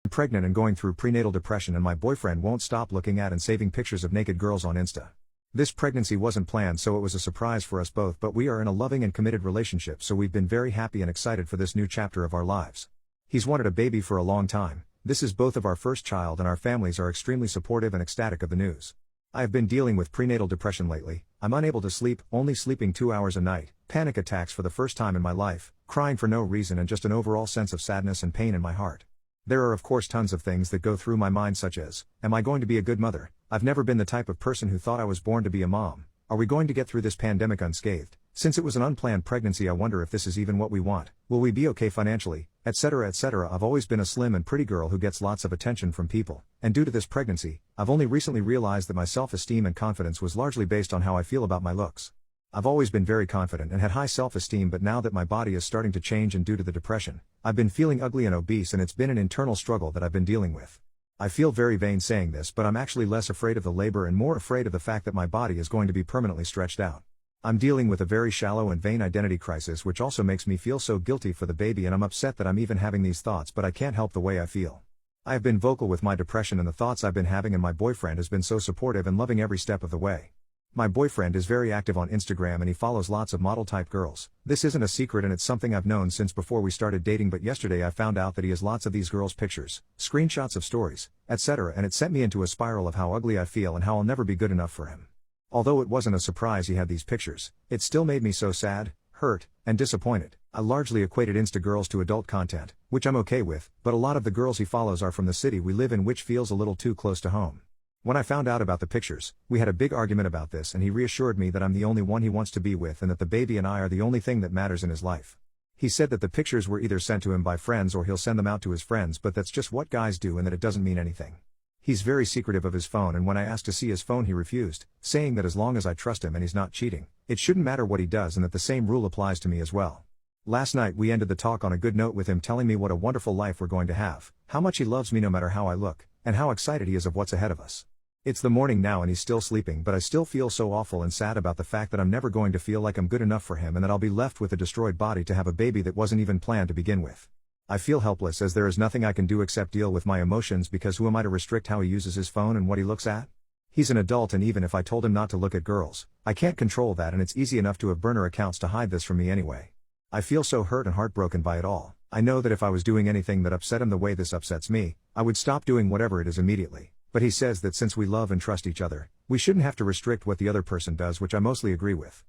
I'm pregnant and going through prenatal depression, and my boyfriend won't stop looking at and saving pictures of naked girls on Insta. This pregnancy wasn't planned, so it was a surprise for us both, but we are in a loving and committed relationship, so we've been very happy and excited for this new chapter of our lives. He's wanted a baby for a long time. This is both of our first child, and our families are extremely supportive and ecstatic of the news. I have been dealing with prenatal depression lately. I'm unable to sleep, only sleeping 2 hours a night, panic attacks for the first time in my life, crying for no reason, and just an overall sense of sadness and pain in my heart. There are of course tons of things that go through my mind, such as, am I going to be a good mother? I've never been the type of person who thought I was born to be a mom. Are we going to get through this pandemic unscathed? Since it was an unplanned pregnancy, I wonder if this is even what we want. Will we be okay financially? Etc. etc. I've always been a slim and pretty girl who gets lots of attention from people, and due to this pregnancy, I've only recently realized that my self-esteem and confidence was largely based on how I feel about my looks. I've always been very confident and had high self-esteem, but now that my body is starting to change and due to the depression, I've been feeling ugly and obese, and it's been an internal struggle that I've been dealing with. I feel very vain saying this, but I'm actually less afraid of the labor and more afraid of the fact that my body is going to be permanently stretched out. I'm dealing with a very shallow and vain identity crisis, which also makes me feel so guilty for the baby, and I'm upset that I'm even having these thoughts, but I can't help the way I feel. I have been vocal with my depression and the thoughts I've been having, and my boyfriend has been so supportive and loving every step of the way. My boyfriend is very active on Instagram and he follows lots of model-type girls. This isn't a secret and it's something I've known since before we started dating, but yesterday I found out that he has lots of these girls' pictures, screenshots of stories, etc., and it sent me into a spiral of how ugly I feel and how I'll never be good enough for him. Although it wasn't a surprise he had these pictures, it still made me so sad, hurt, and disappointed. I largely equated Insta girls to adult content, which I'm okay with, but a lot of the girls he follows are from the city we live in, which feels a little too close to home. When I found out about the pictures, we had a big argument about this, and he reassured me that I'm the only one he wants to be with and that the baby and I are the only thing that matters in his life. He said that the pictures were either sent to him by friends or he'll send them out to his friends, but that's just what guys do and that it doesn't mean anything. He's very secretive of his phone, and when I asked to see his phone he refused, saying that as long as I trust him and he's not cheating, it shouldn't matter what he does and that the same rule applies to me as well. Last night we ended the talk on a good note with him telling me what a wonderful life we're going to have, how much he loves me no matter how I look, and how excited he is of what's ahead of us. It's the morning now and he's still sleeping, but I still feel so awful and sad about the fact that I'm never going to feel like I'm good enough for him and that I'll be left with a destroyed body to have a baby that wasn't even planned to begin with. I feel helpless as there is nothing I can do except deal with my emotions, because who am I to restrict how he uses his phone and what he looks at? He's an adult, and even if I told him not to look at girls, I can't control that, and it's easy enough to have burner accounts to hide this from me anyway. I feel so hurt and heartbroken by it all. I know that if I was doing anything that upset him the way this upsets me, I would stop doing whatever it is immediately. But he says that since we love and trust each other, we shouldn't have to restrict what the other person does, which I mostly agree with.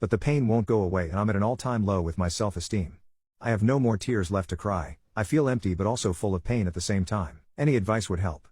But the pain won't go away and I'm at an all-time low with my self-esteem. I have no more tears left to cry. I feel empty but also full of pain at the same time. Any advice would help.